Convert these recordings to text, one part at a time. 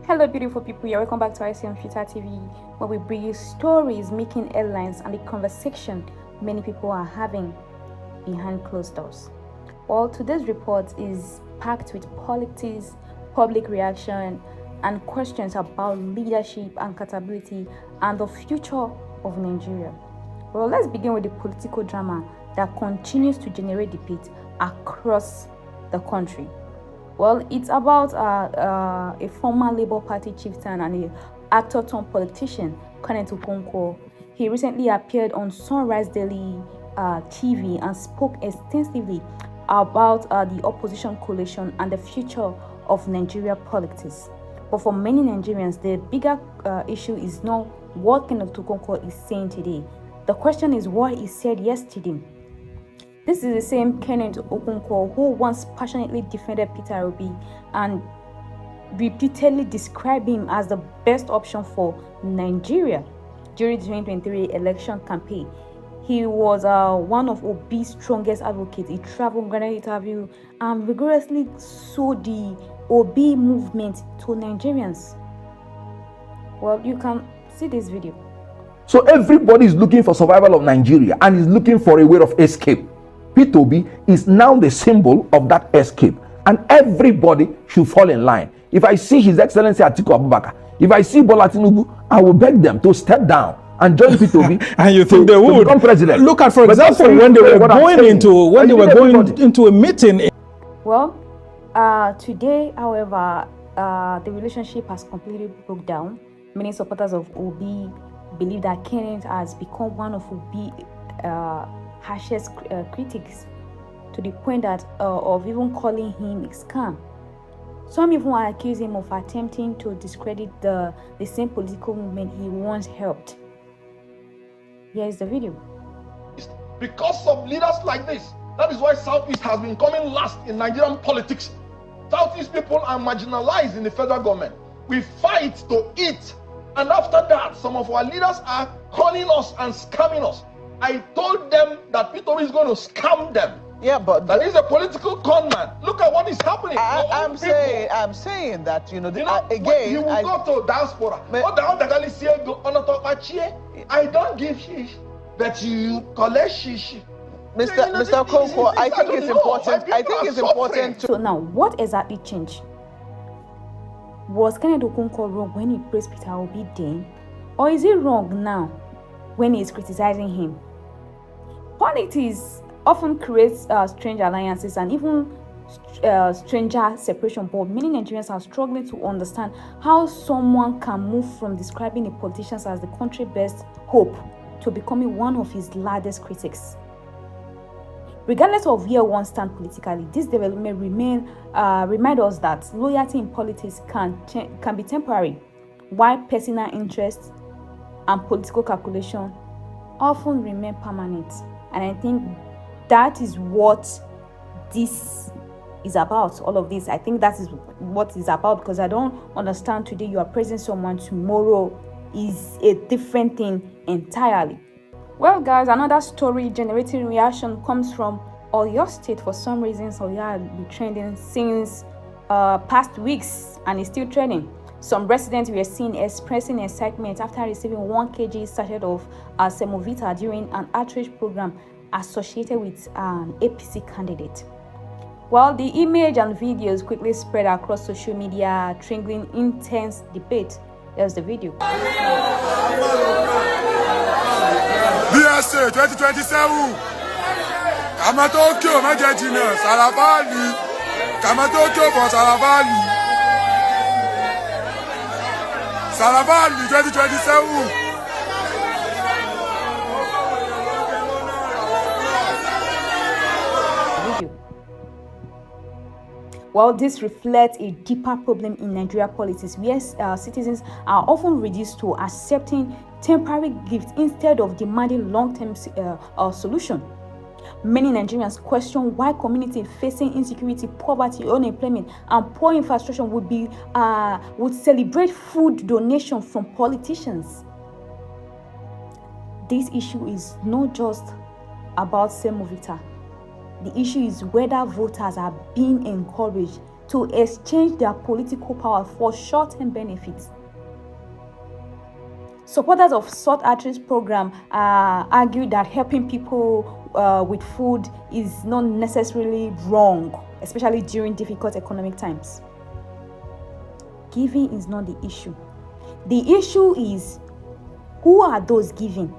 Hello beautiful people, you're welcome back to ICM Future TV, where we bring you stories making headlines and the conversation many people are having behind closed doors. Well, today's report is packed with politics, public reaction, and questions about leadership and accountability and the future of Nigeria. Well, let's begin with the political drama that continues to generate debate across the country. Well, it's about a former Labour Party chieftain and an actor turned politician, Kenneth Okonkwo. He recently appeared on Sunrise Daily TV and spoke extensively about the opposition coalition and the future of Nigeria politics. But for many Nigerians, the bigger issue is not what Kenneth Okonkwo is saying today. The question is what he said yesterday. This is the same Kenneth Okonkwo who once passionately defended Peter Obi and repeatedly described him as the best option for Nigeria during the 2023 election campaign. He was one of Obi's strongest advocates. He traveled, granted interview, and vigorously sold the Obi movement to Nigerians. Well, you can see this video. So everybody is looking for survival of Nigeria and is looking for a way of escape. Peter Obi is now the symbol of that escape, and everybody should fall in line. If I see His Excellency Atiku Abubakar, if I see Bola Tinubu, I will beg them to step down and join Peter Obi. And you think they would become president? Look at, for example, when they were going into a meeting. Well, today, however, the relationship has completely broke down. Many supporters of Obi believe that Kenneth has become one of Obi's harshest critics, to the point that of even calling him a scam. Some even accuse him of attempting to discredit the same political movement he once helped. Here is the video. Because of leaders like this, that is why Southeast has been coming last in Nigerian politics. Southeast people are marginalized in the federal government. We fight to eat, and after that, some of our leaders are calling us and scamming us. I told them that Peter is going to scam them. Yeah, but that is a political con man. Look at what is happening. I'm saying that again. He will go to diaspora. I don't give shish, but you collect shish. Mr. Okonkwo, I think it's important. I think it's important to. So now, what exactly changed? Was Kenneth Okonkwo wrong when he praised Peter Obi then, or is he wrong now when he's criticizing him? Politics often creates strange alliances and even stranger separation, but many Nigerians are struggling to understand how someone can move from describing the politicians as the country's best hope to becoming one of his largest critics. Regardless of where one stands politically, this development remind us that loyalty in politics can be temporary, while personal interests and political calculation often remain permanent. And I think that is what this is about, all of this. I think that is what it's about, because I don't understand today you are praising someone, tomorrow is a different thing entirely. Well guys, another story generating reaction comes from Oyo State. For some reason, Oyo has been trending since past weeks and is still trending. Some residents were seen expressing excitement after receiving 1 kg sachet of Semovita during an outreach program associated with an APC candidate. Well, the image and videos quickly spread across social media, triggering intense debate. Here's the video. BSA 2027. Kamatokyo Majajina, Salavali. Kamatokyo for Salavali. Salavali 2027. Well, this reflects a deeper problem in Nigeria politics, where citizens are often reduced to accepting temporary gifts instead of demanding long-term solution. Many Nigerians question why communities facing insecurity, poverty, unemployment, and poor infrastructure would celebrate food donation from politicians. This issue is not just about Semovita. The issue is whether voters are being encouraged to exchange their political power for short-term benefits. Supporters of sought-after program argue that helping people with food is not necessarily wrong, especially during difficult economic times. Giving is not the issue. The issue is, who are those giving?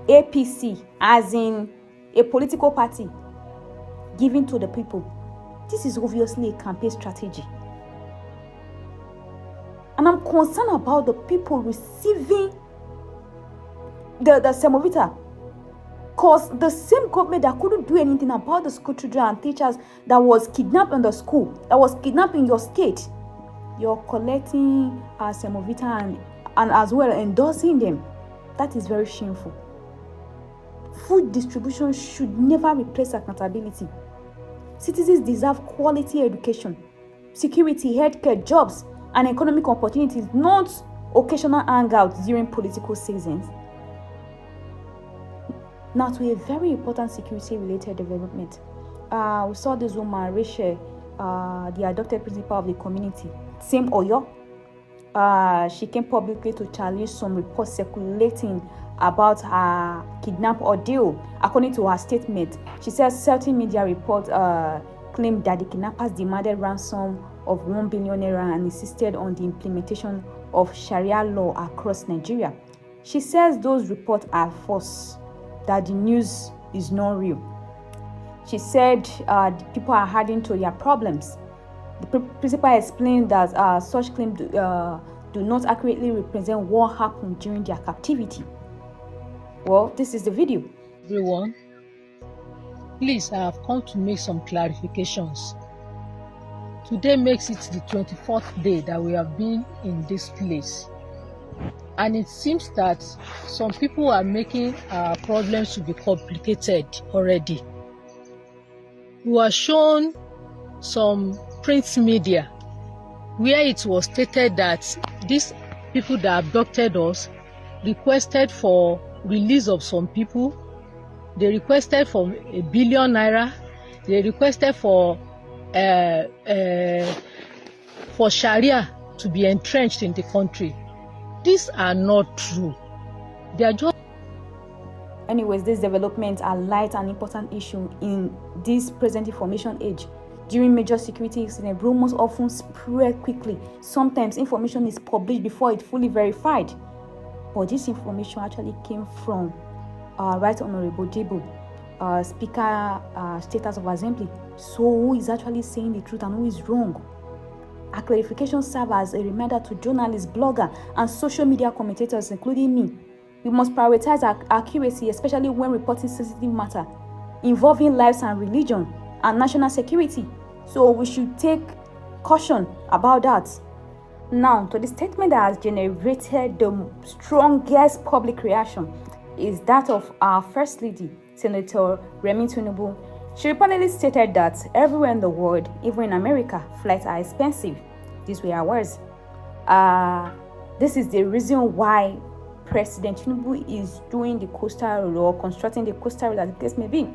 APC, as in a political party, giving to the people. This is obviously a campaign strategy. And I'm concerned about the people receiving the Semovita. Because the same government that couldn't do anything about the school children and teachers that was kidnapped in the school, that was kidnapped in your state, you're collecting Semovita and as well endorsing them. That is very shameful. Food distribution should never replace accountability. Citizens deserve quality education, security, healthcare, jobs, and economic opportunities, not occasional hangouts during political seasons. Now to a very important security-related development. We saw this woman, Rachel, the adopted principal of the community, same Oyo. She came publicly to challenge some reports circulating about her kidnap ordeal. According to her statement, she says certain media reports claimed that the kidnappers demanded ransom of 1 billion naira and insisted on the implementation of Sharia law across Nigeria. She says those reports are false, that the news is not real. She said people are adding to their problems. The principal explained that such claims do not accurately represent what happened during their captivity. Well, this is the video. Everyone, please, I have come to make some clarifications. Today makes it the 24th day that we have been in this place. And it seems that some people are making our problems to be complicated already. We were shown some print media where it was stated that these people that abducted us requested for release of some people. They requested for 1 billion naira. They requested for Sharia to be entrenched in the country. These are not true. They are just. Anyways, these developments are light and important issue in this present information age. During major security incidents, rumors often spread quickly. Sometimes information is published before it's fully verified. But this information actually came from Right Honorable Debo, Speaker, State House of Assembly. So who is actually saying the truth and who is wrong? A clarification serves as a reminder to journalists, bloggers, and social media commentators, including me. We must prioritize accuracy, especially when reporting sensitive matter involving lives and religion and national security. So we should take caution about that. Now, to the statement that has generated the strongest public reaction is that of our First Lady, Senator Remi Tinubu. She reportedly stated that everywhere in the world, even in America, flights are expensive. These were her words. This is the reason why President Tinubu is doing the coastal road or constructing the coastal road, as the case may be.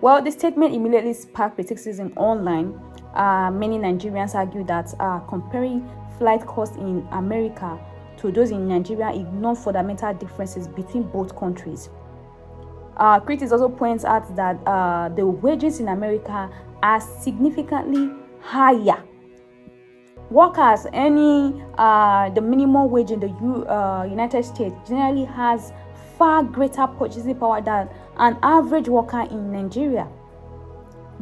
Well, the statement immediately sparked criticism online. Many Nigerians argue that comparing flight costs in America to those in Nigeria ignore fundamental differences between both countries. Critics also points out that the wages in America are significantly higher. Workers earning the minimum wage in the United States generally has far greater purchasing power than an average worker in Nigeria.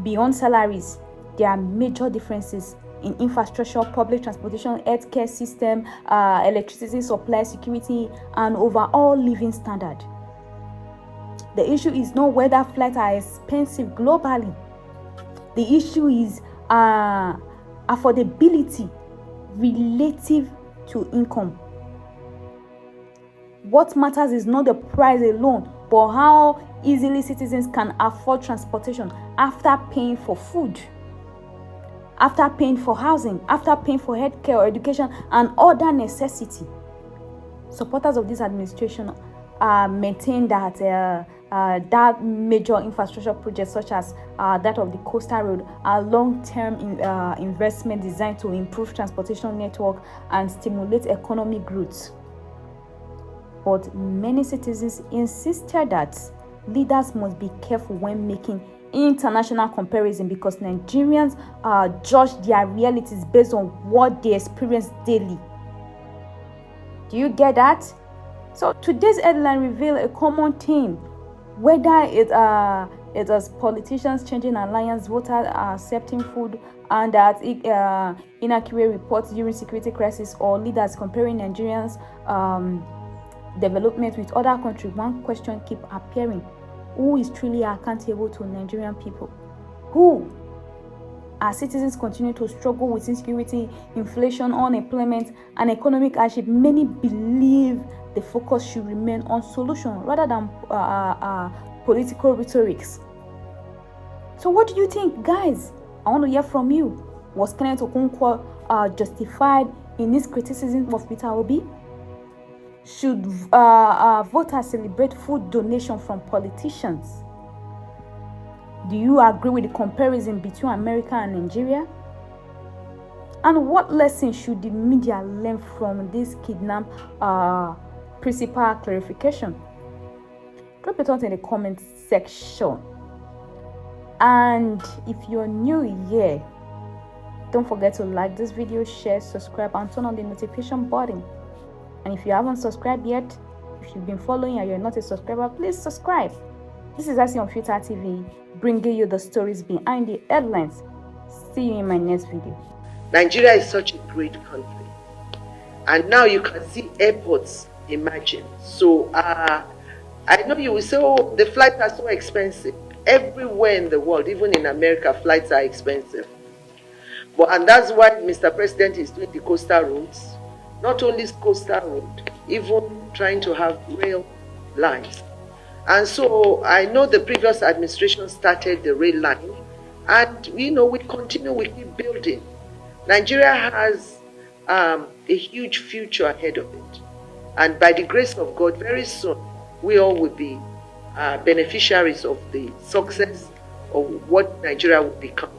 Beyond salaries, there are major differences in infrastructure, public transportation, healthcare system, electricity supply, security, and overall living standard. The issue is not whether flights are expensive globally. The issue is affordability relative to income. What matters is not the price alone, but how easily citizens can afford transportation after paying for food, after paying for housing, after paying for healthcare or education and other necessity. Supporters of this administration maintain that that major infrastructure projects such as that of the coastal road are long-term investment designed to improve transportation network and stimulate economic growth. But many citizens insisted that leaders must be careful when making international comparison because Nigerians judge their realities based on what they experience daily. Do you get that? So today's headline reveal a common theme, whether it is politicians changing alliance, voters accepting food and that inaccurate reports during security crisis, or leaders comparing Nigerians development with other countries. One question keeps appearing: who is truly accountable to Nigerian people? Who? As citizens continue to struggle with insecurity, inflation, unemployment, and economic hardship, many believe the focus should remain on solution rather than political rhetorics. So what do you think, guys? I want to hear from you. Was Kenneth Okonkwo justified in his criticism of Peter Obi? Should voters celebrate food donation from politicians? Do you agree with the comparison between America and Nigeria? And what lesson should the media learn from this kidnap principal clarification? Drop it out in the comment section. And if you're new here, don't forget to like this video, share, subscribe, and turn on the notification button. And if you haven't subscribed yet, if you've been following and you're not a subscriber, please subscribe. This is Asi on Future TV, bringing you the stories behind the headlines. See you in my next video. Nigeria is such a great country, and now you can see airports emerging. So I know you will say, oh, the flights are so expensive. Everywhere in the world, even in America, flights are expensive. And that's why Mr. President is doing the coastal roads. Not only coastal road, even trying to have rail lines. And so I know the previous administration started the rail line, and we continue, we keep building. Nigeria has a huge future ahead of it. And by the grace of God, very soon, we all will be beneficiaries of the success of what Nigeria will become.